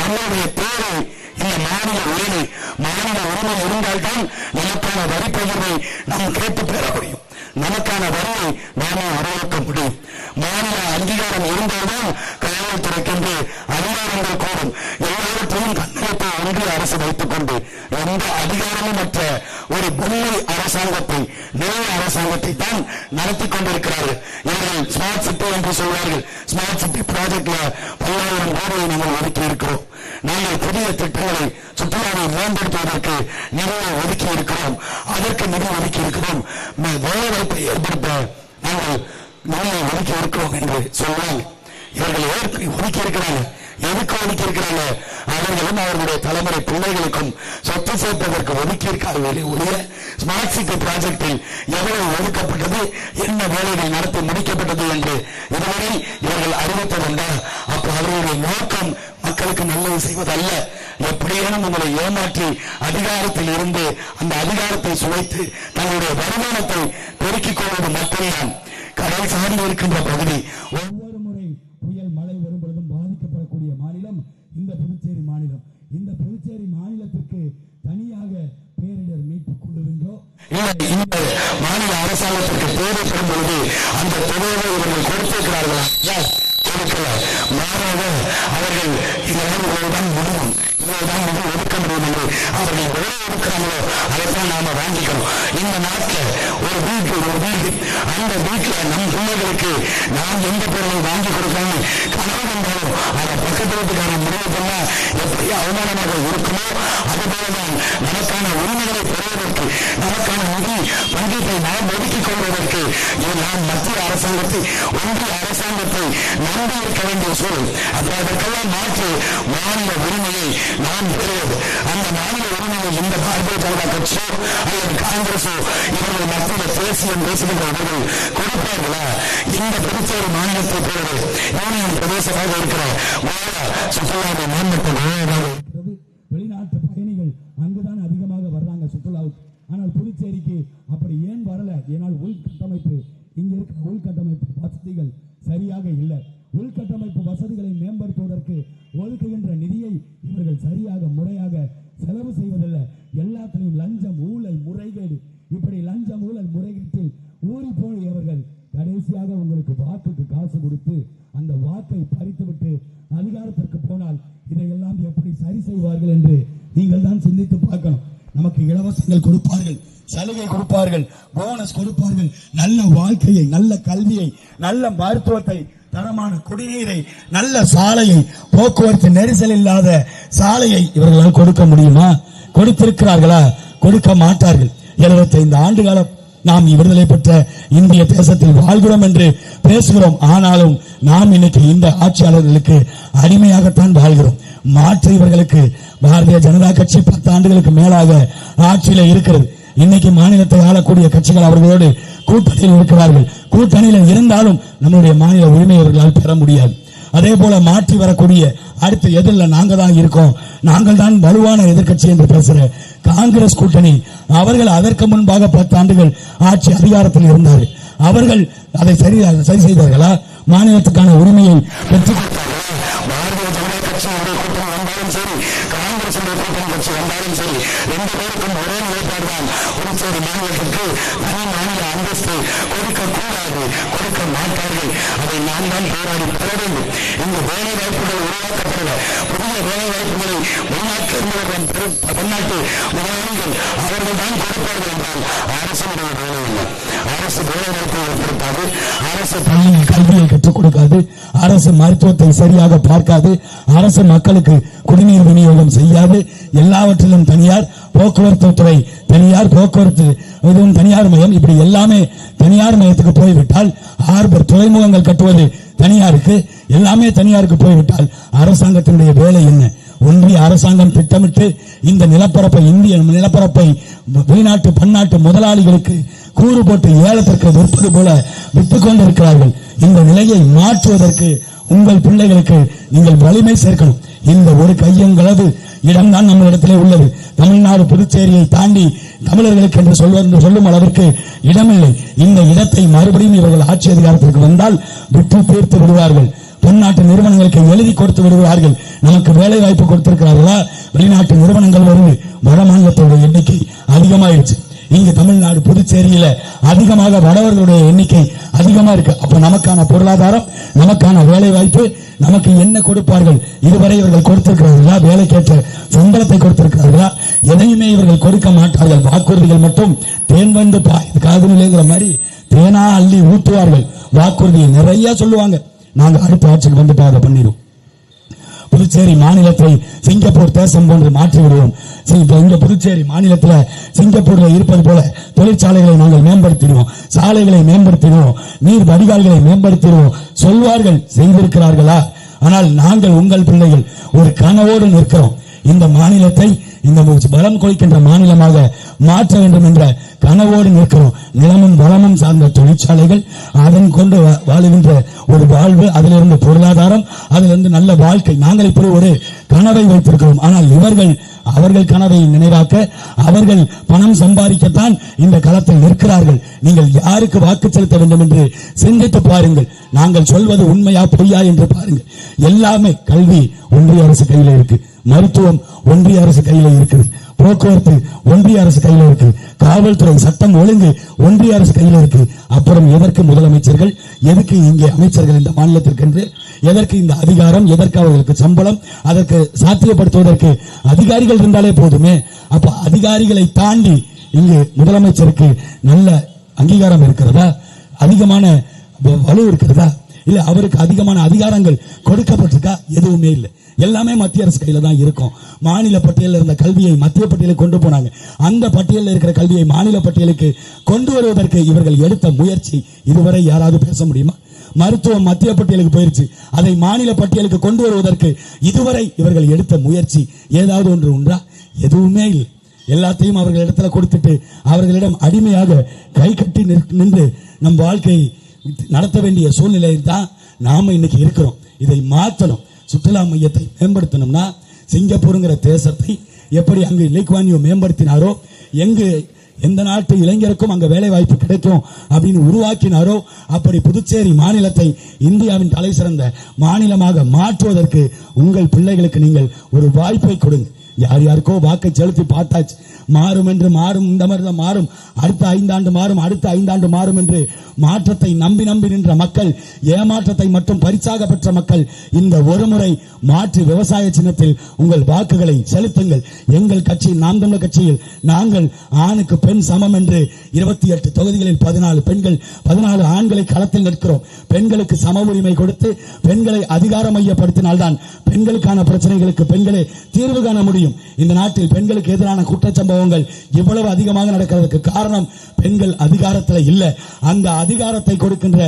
நம்மளுடைய தேவை இந்த மாநில உரிமை. மாநில உரிமை இருந்தால்தான் நமக்கான வரி பகிர்வை நாம் கேட்டு பெற முடியும், நமக்கான வரியை நாமே உருவாக்க முடியும். மாநில அங்கீகாரம் இருந்தால்தான் காவல்துறைக்கென்று அதிகாரங்கள் கூடும். எல்லாவற்றையும் கண்ணகத்தை ஒன்றிய அரசு வைத்துக் கொண்டு எந்த அதிகாரமும் மற்ற ஒரு பொம்மை அரசாங்கத்தை, நில அரசாங்கத்தை தான் நடத்தி கொண்டிருக்கிறார்கள். இவர்கள் ஸ்மார்ட் சிட்டி என்று சொல்வார்கள். ஸ்மார்ட் சிட்டி ப்ராஜெக்ட்ல 10,000 கோடியை நாங்கள் ஒதுக்கி இருக்கிறோம். நாங்கள் புதிய திட்டங்களை சுற்றுலாவை மேம்படுத்துவதற்கு நிதியை ஒதுக்கி இருக்கிறோம். அதற்கு நிதி ஒதுக்கி இருக்கிறோம். வேலை வாய்ப்பை ஏற்படுத்த நாங்கள் நிதியை ஒதுக்கி இருக்கிறோம் என்று சொல்வாங்க. இவர்கள் ஒதுக்கி இருக்கிறாங்க. எதுக்கு ஒதுக்கி இருக்கிறாங்க? அவர்களும் அவர்களுடைய தலைமுறை பிள்ளைகளுக்கும் சொத்து சேர்ப்பதற்கு ஒதுக்கி இருக்கார்கள் ஒழிய ஸ்மார்ட் சிட்டி ப்ராஜெக்டில் எவ்வளவு ஒதுக்கப்பட்டது, என்ன வேலைகள் நடத்தி முடிக்கப்பட்டது என்று இதுவரை இவர்கள் அறிவித்ததுண்டா? அப்ப அவர்களுடைய நோக்கம் மக்களுக்கு நல்லது செய்வதல்ல. எப்படியேனும் உங்களை ஏமாற்றி அதிகாரத்தில் இருந்து அந்த அதிகாரத்தை சுவைத்து தங்களுடைய வருமானத்தை பெருக்கிக் கொள்வது மட்டும்தான். கடல் சார்ந்து இருக்கின்ற பகுதி ஒவ்வொரு முறை புயல் மழை வரும் பொழுதும் பாதிக்கப்படக்கூடிய மாநிலம் இந்த புதுச்சேரி மாநிலம். இந்த புதுச்சேரி மாநிலத்திற்கு தனியாக பேரிடர் மீட்பு குழு என்றோ இந்த மாநில அரசாங்கத்திற்கு தேவைப்படும் பொழுது அந்த தொகையை இவர்கள் கொடுத்திருக்கிறார்களா? கொடுக்கல. மாறாக அவர்கள் இவ்வளவுதான் முடியும், இவ்வளவுதான் நிதி ஒதுக்க முடியும் என்று அவர்கள் எவ்வளவு ஒதுக்கிறாங்களோ அதைத்தான் நாம வாங்கிக்கணும். இந்த நாட்டில் ஒரு வீடு, அந்த வீட்டில் நம் பிள்ளைகளுக்கு நாம் எந்த பொருளை வாங்கி கொடுக்கணும் கனவு வந்தாலும் அதை பக்கத்து வீட்டுக்காரன் முடிவு பண்ண எப்படி அவமானமாக இருக்குமோ அதுபோலதான் நமக்கான உரிமைகளை பெறுவதற்கு, நமக்கான நிதி பங்கீட்டை நாம் ஒதுக்கிக் கொள்வதற்கு நாம் மத்திய அரசாங்கத்தை, ஒன்றிய அரசாங்கத்தை நம்பி இருக்க வேண்டிய சூழல். அதற்கெல்லாம் மாற்று மாநில உரிமையை நாம் பெறுவது. அந்த மாநில உரிமையை இந்த பாரதிய ஜனதா கட்சியோ அல்லது காங்கிரஸோ இவர்கள் மத்தியில் தேசியம் பேசுகின்றவர்கள் கொடுப்பார்களா? இந்த புதுச்சேரி மாநிலத்தை போல யூனியன் பிரதேசமாக இருக்கிற சுற்றுலாவை மேம்பட்ட வெளிநாட்டு பயணிகள் அங்குதான் அதிகமாக வர்றாங்க சுற்றுலாவுக்கு. ஆனால் புதுச்சேரிக்கு அப்படி ஏன் வரல? ஏனால் உள்கட்டமைப்பு, இங்க இருக்கிற உள்கட்டமைப்பு வசதிகள் சரியாக இல்லை. உள்கட்டமைப்பு வசதிகளை மேம்படுத்துவதற்கு ஒதுக்குகின்ற நிதியை இவர்கள் சரியாக முறையாக செலவு செய்வதில்லை. எல்லாத்திலையும் லஞ்சம், ஊழல், முறைகேடு. இப்படி லஞ்சம், ஊழல், முறைகேட்டில் ஊறி போய் அவர்கள் கடைசியாக உங்களுக்கு வாக்குக்கு காசு கொடுத்து அந்த வாக்கை பறித்துவிட்டு அதிகாரத்திற்கு போனால் இதையெல்லாம் எப்படி சரி செய்வார்கள் என்று நீங்கள் தான் சிந்தித்து பார்க்கணும். நமக்கு இலவசங்கள் கொடுப்பார்கள், சலுகை கொடுப்பார்கள், போனஸ் கொடுப்பார்கள், நல்ல வாழ்க்கையை, நல்ல கல்வியை, நல்ல மருத்துவத்தை, தரமான குடிநீரை, நல்ல சாலையை, போக்குவரத்து நெரிசல் இல்லாத சாலையை இவர்களால் கொடுக்க முடியுமா? கொடுத்திருக்கிறார்களா? கொடுக்க மாட்டார்கள். 75 ஆண்டு காலம் நாம் விடுதலை பெற்ற இந்திய தேசத்தில் வாழ்கிறோம் என்று பேசுகிறோம். ஆனாலும் நாம் இன்னைக்கு இந்த ஆட்சியாளர்களுக்கு அடிமையாகத்தான் வாழ்கிறோம். மாற்று இவர்களுக்கு பாரதிய ஜனதா கட்சி 10 ஆண்டுகளுக்கு மேலாக ஆட்சியில இருக்கிறது. இன்னைக்கு மாநிலத்தை ஆளக்கூடிய கட்சிகள் அவர்களோடு கூட்டணியில் இருக்கிறார்கள். கூட்டணியில் இருந்தாலும் நம்முடைய மாநில உரிமை அவர்களால் பெற முடியாது. அதே போல மாற்றி வரக்கூடிய அடுத்த எதிரில் நாங்க தான் இருக்கோம், நாங்கள் தான் வலுவான எதிர்கட்சி என்று பேசுற காங்கிரஸ் கூட்டணி, அவர்கள் அதற்கு முன்பாக 10 ஆண்டுகள் ஆட்சி அதிகாரத்தில் இருந்தார்கள். அவர்கள் அதை சரி செய்தார்களா? மாநிலத்துக்கான உரிமையை பெற்றுக் பாரதிய ஜனதா கட்சியுடைய கூட்டணி வந்தாலும் சரி, காங்கிரஸ் கூட்டணி கட்சி வந்தாலும் சரி, 2 பேருக்கும் ஒரே நிலைப்பாடுதான். புதுச்சேரி மாநிலத்திற்கு தனி மாநில அந்தஸ்து கொடுக்க கூடாது, கொடுக்க மாட்டார்கள். அதை நாம் தான் போராடி பெற வேண்டும். இந்த வேலை வாய்ப்புகள் உருவாக்கப்பட புதிய வேலை வாய்ப்புகளை பன்னாட்டு முதலாளிகள் அவர்கள் தான் கொடுப்பார்கள் என்றால் அரசுடைய வேலை இல்லை. அரசு வேலை வாய்ப்பை ஏற்படுத்தாது, அரசு பள்ளியில் கல்வியை கற்றுக் கொடுக்காது, அரசு மருத்துவத்தை சரியாக பார்க்காது, அரசு மக்களுக்கு குடிநீர் விநியோகம் செய்யாது. எல்லாவற்றிலும் தனியார், போக்குவரத்து துறை தனியார், போக்குவரத்து இதுவும் தனியார் மயம். இப்படி எல்லாமே தனியார் மயத்துக்கு போய்விட்டால், ஹார்பர் துறைமுகங்கள் கட்டுவது தனியாருக்கு, எல்லாமே தனியாருக்கு போய்விட்டால் அரசாங்கத்தினுடைய வேலை என்ன? ஒன்றிய அரசாங்கம் திட்டமிட்டு இந்த நிலப்பரப்பை, இந்திய நிலப்பரப்பை வெளிநாட்டு பன்னாட்டு முதலாளிகளுக்கு கூறு போட்டு ஏலத்திற்கு விற்பது போல விட்டுக் கொண்டிருக்கிறார்கள். இந்த நிலையை மாற்றுவதற்கு உங்கள் பிள்ளைகளுக்கு நீங்கள் வலிமை சேர்க்கணும். இந்த ஒரு கையங்களவு இடம்தான் நம்மளிடத்திலே உள்ளது. தமிழ்நாடு புதுச்சேரியை தாண்டி தமிழர்களுக்கு என்று சொல்லும் அளவிற்கு இடமில்லை. இந்த இடத்தை மறுபடியும் இவர்கள் ஆட்சி அதிகாரத்திற்கு வந்தால் விட்டு தீர்த்து விடுவார்கள். பன்னாட்டு நிறுவனங்களுக்கு எழுதி கொடுத்து விடுவார்கள். நமக்கு வேலை வாய்ப்பு கொடுத்திருக்கிறார்களா? வெளிநாட்டு நிறுவனங்கள் வருது. வட மாநிலத்தோட எண்ணிக்கை அதிகமாயிருச்சு. இங்க தமிழ்நாடு புதுச்சேரியில அதிகமாக வடவர்களுடைய எண்ணிக்கை அதிகமா இருக்கு. அப்ப நமக்கான பொருளாதாரம், நமக்கான வேலை வாய்ப்பு, நமக்கு என்ன கொடுப்பார்கள்? இதுவரை இவர்கள் கொடுத்திருக்கிறார்களா? வேலைக்கேற்ற சம்பளத்தை கொடுத்திருக்கிறார்களா? எதையுமே இவர்கள் கொடுக்க மாட்டார்கள். வாக்குறுதிகள் மட்டும் தேன் வந்து காதுநிலைங்கிற மாதிரி தேனா அள்ளி ஊட்டுவார்கள். வாக்குறுதியை நிறைய சொல்லுவாங்க. நாங்க அடுத்த ஆட்சிக்கு வந்துட்டு அதை பண்ணிடுவோம். புதுச்சேரி மாநிலத்தை சிங்கப்பூர் தேசம் போன்று மாற்றி விடுவோம். இங்க புதுச்சேரி மாநிலத்தில் சிங்கப்பூர்ல இருப்பது போல தொழிற்சாலைகளை நாங்கள் மேம்படுத்திடுவோம், சாலைகளை மேம்படுத்திடுவோம், நீர் வடிகால்களை மேம்படுத்திடுவோம் சொல்வார்கள். செய்திருக்கிறார்களா? ஆனால் நாங்கள் உங்கள் பிள்ளைகள் ஒரு கனவோடு நிற்கிறோம். இந்த மாநிலத்தை இந்த பலம் கொள்கின்ற மாநிலமாக மாற்ற வேண்டும் என்ற கனவோடு நிற்கிறோம். நிலமும் வளமும் சார்ந்த தொழிற்சாலைகள், அதன் கொண்டு வாழுகின்ற ஒரு வாழ்வு, அதிலிருந்து பொருளாதாரம், அதிலிருந்து நல்ல வாழ்க்கை. நாங்கள் இப்படி ஒரு கனவை வைத்திருக்கிறோம். ஆனால் இவர்கள் அவர்கள் கனவை நினைவாக்க, அவர்கள் பணம் சம்பாதிக்கத்தான் இந்த களத்தில் நிற்கிறார்கள். நீங்கள் யாருக்கு வாக்கு செலுத்த வேண்டும் என்று சிந்தித்து பாருங்கள். நாங்கள் சொல்வது உண்மையா பொய்யா என்று பாருங்கள். எல்லாமே கல்வி ஒன்றிய அரசு கையில இருக்கு, மருத்துவம் ஒன்றிய அரசு கையில இருக்குது, போக்குவரத்து ஒன்றிய அரசு கையில இருக்கு, காவல்துறை சட்டம் ஒழுங்கு ஒன்றிய அரசு கையில இருக்கு. அப்புறம் எதற்கு முதலமைச்சர்கள், எதற்கு இங்கே அமைச்சர்கள் இந்த மாநிலத்திற்கு, எதற்கு இந்த அதிகாரம், எதற்கு அவர்களுக்கு சம்பளம்? அதற்கு சாத்தியப்படுத்துவதற்கு அதிகாரிகள் இருந்தாலே போதுமே. அப்ப அதிகாரிகளை தாண்டி இங்கு முதலமைச்சருக்கு நல்ல அங்கீகாரம் இருக்கிறதா? அதிகமான வலு இருக்கிறதா? இல்ல அவருக்கு அதிகமான அதிகாரங்கள் கொடுக்கப்பட்டிருக்கா? எதுவுமே இல்லை. எல்லாமே மத்திய அரசு கையில தான் இருக்கும். மாநில பட்டியலில் இருந்த கல்வியை மத்திய பட்டியலுக்கு கொண்டு போனாங்க. அந்த பட்டியலில் இருக்கிற கல்வியை மாநில பட்டியலுக்கு கொண்டு வருவதற்கு இவர்கள் எடுத்த முயற்சி இதுவரை யாராவது பேச முடியுமா? மருத்துவம் மத்திய பட்டியலுக்கு போயிருச்சு, அதை மாநில பட்டியலுக்கு கொண்டு வருவதற்கு இதுவரை இவர்கள் எடுத்த முயற்சி ஏதாவது ஒன்று உண்டா? எதுவுமே இல்லை. எல்லாத்தையும் அவர்கள் இடத்துல கொடுத்துட்டு அவர்களிடம் அடிமையாக கை கட்டி நின்று நம் வாழ்க்கையை நடத்த வேண்டிய சூழ்நிலையில் தான் நாம இன்னைக்கு இருக்கிறோம். இதை மாற்றணும். சுற்றுலா மையத்தை மேம்படுத்தணும்னா சிங்கப்பூருங்கிற தேசத்தை எப்படி அங்கு லீக்வானியோ மேம்படுத்தினாரோ, எங்கு எந்த நாட்டு இளைஞருக்கும் அங்க வேலை வாய்ப்பு கிடைக்கும் அப்படின்னு உருவாக்கினாரோ, அப்படி புதுச்சேரி மாநிலத்தை இந்தியாவின் தலை சிறந்த மாநிலமாக மாற்றுவதற்கு உங்கள் பிள்ளைகளுக்கு நீங்கள் ஒரு வாய்ப்பை கொடுங்க. யார் யாருக்கோ வாக்கை செலுத்தி பார்த்தாச்சு, மாறும் என்று மாறும், இந்த மாதிரி மாறும், அடுத்த 5 ஆண்டு மாறும், அடுத்த 5 ஆண்டு மாறும் என்று மாற்றத்தை நம்பி நின்ற மக்கள், ஏமாற்றத்தை மட்டும் பரிசாக பெற்ற மக்கள், இந்த ஒரு முறை மாற்றி விவசாய சின்னத்தில் உங்கள் வாக்குகளை செலுத்துங்கள். எங்கள் கட்சி, நாம் தமிழர் கட்சியில் நாங்கள் ஆணுக்கு பெண் சமம் என்று 28 தொகுதிகளில் 14 பெண்கள் 14 ஆண்களை களத்தில் நிற்கிறோம். பெண்களுக்கு சம உரிமை கொடுத்து பெண்களை அதிகாரம் மையப்படுத்தினால்தான் பெண்களுக்கான பிரச்சனைகளுக்கு பெண்களே தீர்வு காண முடியும். இந்த நாட்டில் பெண்களுக்கு எதிரான குற்றச்சம்பவங்கள் இவ்வளவு அதிகமாக நடக்கிறதுக்கு காரணம் பெண்கள் அதிகாரத்தில் இல்ல. அந்த அதிகாரத்தை கொடுக்கின்ற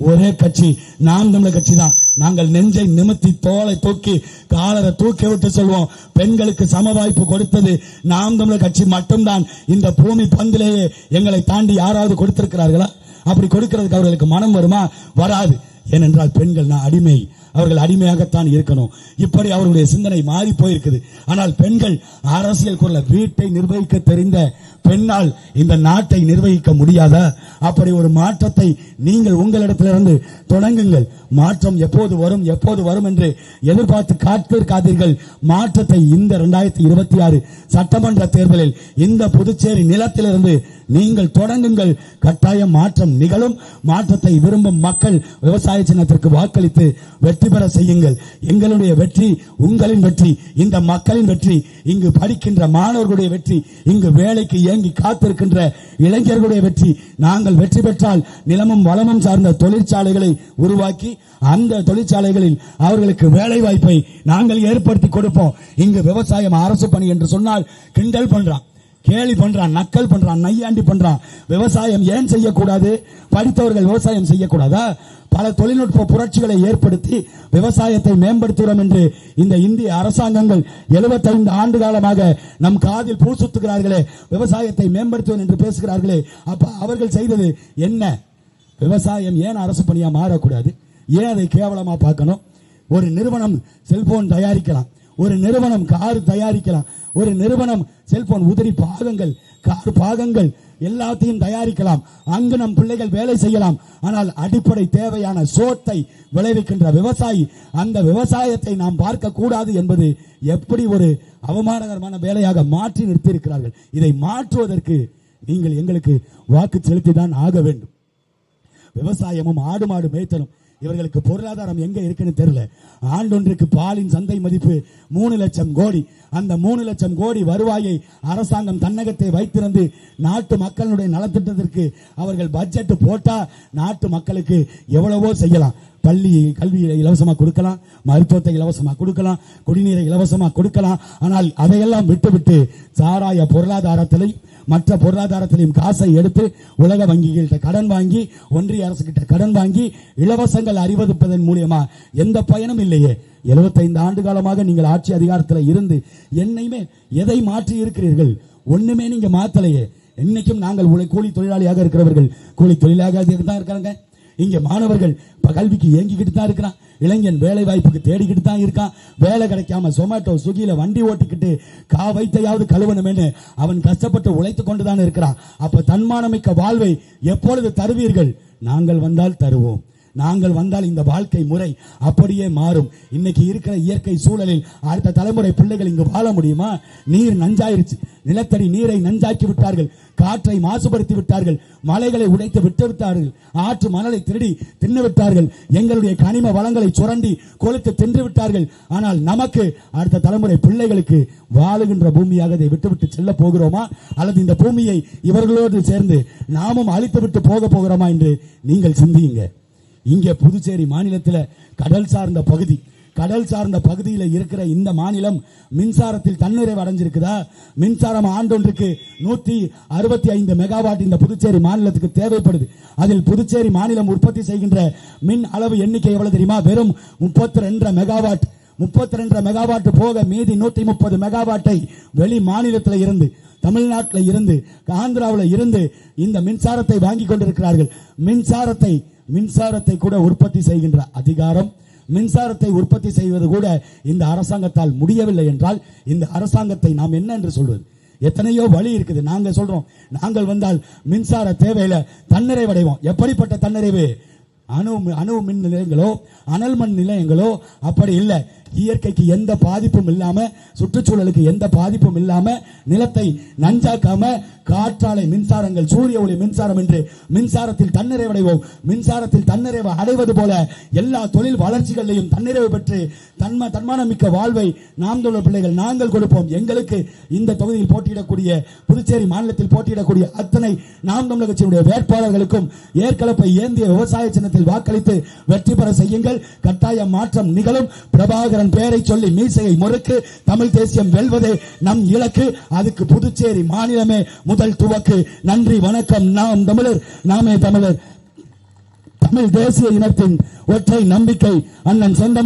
ஒரே கட்சி நாம் தமிழர் கட்சி தான். நாங்கள் நெஞ்சை நிமித்தி தோலை தூக்கி காலரை தூக்கி விட்டு சொல்வோம், பெண்களுக்கு சம வாய்ப்பு கொடுத்தது நாம் தமிழர் கட்சி மட்டும்தான். இந்த பூமி பந்திலேயே எங்களை தாண்டி யாராவது கொடுத்திருக்கிறார்களா? அப்படி கொடுக்கிறதுக்கு அவர்களுக்கு மனம் வருமா? வராது. ஏனென்றால் பெண்கள் நான் அடிமை, அவர்கள் அடிமையாகத்தான் இருக்கணும். இப்படி அவர்களுடைய சிந்தனை மாறி போயிருக்குது. ஆனால் பெண்கள் அரசியல் குரல வீட்டை நிர்வகிக்க தெரிந்த பெண்ணால் இந்த நாட்டை நிர்வகிக்க முடியாதா? அப்படி ஒரு மாற்றத்தை நீங்கள் உங்களிடத்திலிருந்து தொடங்குங்கள். மாற்றம் எப்போது வரும் என்று எதிர்பார்த்து காத்திருக்காதீர்கள். மாற்றத்தை இந்த 2026 சட்டமன்ற தேர்தலில் இந்த புதுச்சேரி நிலத்திலிருந்து நீங்கள் தொடங்குங்கள். கட்டாயம் மாற்றம் நிகழும். மாற்றத்தை விரும்பும் மக்கள் விவசாய சின்னத்திற்கு வாக்களித்து வெற்றி பெற செய்யுங்கள். எங்களுடைய வெற்றி உங்களின் வெற்றி, இந்த மக்களின் வெற்றி, இங்கு படிக்கின்ற மாணவர்களுடைய வெற்றி, இங்கு வேலைக்கு ஏங்கி காத்திருக்கின்ற இளைஞர்களுடைய வெற்றி. நாங்கள் வெற்றி பெற்றால் நிலமும் வளமும் சார்ந்த தொழிற்சாலைகளை உருவாக்கி அந்த தொழிற்சாலைகளில் அவர்களுக்கு வேலை வாய்ப்பை நாங்கள் ஏற்படுத்தி கொடுப்போம். இங்கு விவசாயம் அரசு பணி என்று சொன்னால் கிண்டல் பண்றான், கேலி பண்றான், நக்கல் பண்றான், நையாண்டி பண்றான். விவசாயம் ஏன் செய்யக்கூடாது? படித்தவர்கள் விவசாயம் செய்யக்கூடாதா? பல தொழில்நுட்ப புரட்சிகளை ஏற்படுத்தி விவசாயத்தை மேம்படுத்துகிறோம் என்று இந்த இந்திய அரசாங்கங்கள் 75 ஆண்டு காலமாக நம் காதில் பூ சுத்துகிறார்களே, விவசாயத்தை மேம்படுத்துவோம் என்று பேசுகிறார்களே. அப்ப அவர்கள் செய்தது என்ன? விவசாயம் ஏன் அரசு பணியா மாறக்கூடாது? ஏன் அதை கேவலமா பார்க்கணும்? ஒரு நிறுவனம் செல்போன் தயாரிக்கலாம், ஒரு நிறுவனம் கார் தயாரிக்கலாம், ஒரு நிறுவனம் செல்போன் உதிரி பாகங்கள், கார் பாகங்கள் எல்லாத்தையும் தயாரிக்கலாம், அங்கு நம் பிள்ளைகள் வேலை செய்யலாம். ஆனால் அடிப்படை தேவையான சோத்தை விளைவிக்கின்ற விவசாயி, அந்த விவசாயத்தை நாம் பார்க்க கூடாது என்பது எப்படி ஒரு அவமானகரமான வேலையாக மாற்றி நிறுத்தியிருக்கிறார்கள். இதை மாற்றுவதற்கு நீங்கள் எங்களுக்கு வாக்கு செலுத்திதான் ஆக வேண்டும். விவசாயமும் ஆடு மாடு மேய்த்தலும் இவர்களுக்கு பொருளாதாரம் எங்க இருக்குன்னு தெரியல. ஆண்டொன்றுக்கு பாலின் சந்தை மதிப்பு 3 லட்சம் கோடி. அந்த 3 லட்சம் கோடி வருவாயை அரசாங்கம் தன்னகத்தை வைத்திருந்து நாட்டு மக்களுடைய நலத்திட்டத்திற்கு அவர்கள் பட்ஜெட் போட்டா நாட்டு மக்களுக்கு எவ்வளவோ செய்யலாம். பள்ளி கல்வியை இலவசமா கொடுக்கலாம், மருத்துவத்தை இலவசமா கொடுக்கலாம், குடிநீரை இலவசமா கொடுக்கலாம். ஆனால் அதையெல்லாம் விட்டுவிட்டு சாராய பொருளாதாரத்திலே மற்ற பொருளாதாரத்திலையும் காசை எடுத்து உலக வங்கிகள்கிட்ட கடன் வாங்கி, ஒன்றிய அரசு கிட்ட கடன் வாங்கி இலவசங்கள் அறிவிப்பதன் மூலியமா எந்த பயனும் இல்லையே. 75 ஆண்டு காலமாக நீங்கள் ஆட்சி அதிகாரத்தில் இருந்து என்னையுமே எதை மாற்றி இருக்கிறீர்கள்? ஒண்ணுமே நீங்க மாத்தலையே. இன்னைக்கும் நாங்கள் கூலி தொழிலாளியாக இருக்கிறவர்கள் கூலி தொழிலாளியாக தான் இருக்காங்க. இங்க மாணவர்கள் கல்விக்கு ஏங்கிக்கிட்டு தான் இருக்கிறான். இளைஞன் வேலை வாய்ப்புக்கு தேடிக்கிட்டு தான் இருக்கான். வேலை கிடைக்காம சொமேட்டோ ஸ்விக்கியில வண்டி ஓட்டிக்கிட்டு வைத்தையாவது கழுவணும்னு அவன் கஷ்டப்பட்டு உழைத்துக் கொண்டுதான் இருக்கிறான். அப்ப தன்மானமிக்க வாழ்வை எப்பொழுது தருவீர்கள்? நாங்கள் வந்தால் தருவோம். நாங்கள் வந்தால் இந்த வாழ்க்கை முறை அப்படியே மாறும். இன்னைக்கு இருக்கிற இயற்கை சூழலில் அடுத்த தலைமுறை பிள்ளைகள் இங்கு வாழ முடியுமா? நீர் நஞ்சாயிருச்சு, நிலத்தடி நீரை நஞ்சாக்கி விட்டார்கள், காற்றை மாசுபடுத்தி விட்டார்கள், மலைகளை உடைத்து விட்டு விட்டார்கள், ஆற்று மணலை திருடி தின்னு விட்டார்கள், எங்களுடைய கனிம வளங்களை சுரண்டி கொளுத்து தின்று விட்டார்கள். ஆனால் நமக்கு அடுத்த தலைமுறை பிள்ளைகளுக்கு வாழுகின்ற பூமியாக இதை விட்டுவிட்டு செல்ல போகிறோமா, அல்லது இந்த பூமியை இவர்களோடு சேர்ந்து நாமும் அழித்து விட்டு போக போகிறோமா என்று நீங்கள் சிந்தியுங்க. இங்கே புதுச்சேரி மாநிலத்தில் கடல் சார்ந்த பகுதியில் இருக்கிற இந்த மாநிலம் மின்சாரத்தில் தன்னிறைவு அடைஞ்சிருக்குதா? மின்சாரம் ஆண்டொன்றுக்கு 165 மெகாவாட் இந்த புதுச்சேரி மாநிலத்துக்கு தேவைப்படுது. அதில் புதுச்சேரி மாநிலம் உற்பத்தி செய்கின்ற மின் அளவு எண்ணிக்கை எவ்வளவு தெரியுமா? வெறும் 32 மெகாவாட். 32 மெகாவாட் போக மீதி 130 மெகாவாட்டை வெளி மாநிலத்தில் இருந்து, தமிழ்நாட்டில் இருந்து, ஆந்திராவில் இருந்து இந்த மின்சாரத்தை வாங்கி கொண்டிருக்கிறார்கள். மின்சாரத்தை கூட உற்பத்தி செய்கின்ற அதிகாரம், மின்சாரத்தை உற்பத்தி செய்வது கூட இந்த அரசாங்கத்தால் முடியவில்லை என்றால் இந்த அரசாங்கத்தை நாம் என்ன என்று சொல்வது? எத்தனையோ வழி இருக்குது. நாங்க சொல்றோம், நாங்கள் வந்தால் மின்சார தேவையில தன்னிறைவடைவோம். எப்படிப்பட்ட தன்னிறைவு? அணு மின் நிலையங்களோ அனல் மண் நிலையங்களோ அப்படி இல்லை. இயற்கைக்கு எந்த பாதிப்பும் இல்லாம, சுற்றுச்சூழலுக்கு எந்த பாதிப்பும் இல்லாம, நிலத்தை நஞ்சாக்காம காற்றாலை மின்சாரங்கள், சூரிய ஒளி மின்சாரம் என்று மின்சாரத்தில் தன்னிறைவடைவோம். மின்சாரத்தில் தன்னிறைவு அடைவது போல எல்லா தொழில் வளர்ச்சிகளிலையும் தன்னிறைவு பெற்று தன்மானமிக்க வாழ்வை நாம் தமிழர் பிள்ளைகள் நாங்கள் கொடுப்போம். எங்களுக்கு இந்த தொகுதியில் போட்டியிடக்கூடிய, புதுச்சேரி மாநிலத்தில் போட்டியிடக்கூடிய அத்தனை நாம் தமிழர் கட்சியினுடைய வேட்பாளர்களுக்கும் ஏற்கலப்பை ஏந்திய விவசாய சின்னத்தில் வாக்களித்து வெற்றி பெற செய்யுங்கள். கட்டாய மாற்றம் நிகழும். பிரபாகரன் பெயரை சொல்லி மீசையை முறுக்கு. தமிழ் தேசியம் வெல்வதே நம் இலக்கு. அதுக்கு புதுச்சேரி மாநிலமே முதல் துவக்கு. நன்றி, வணக்கம். நாம் தமிழர், நாமே தமிழர். தமிழ் தேசிய இனத்தின் ஒற்றை நம்பிக்கை அண்ணன் செந்தமிழ்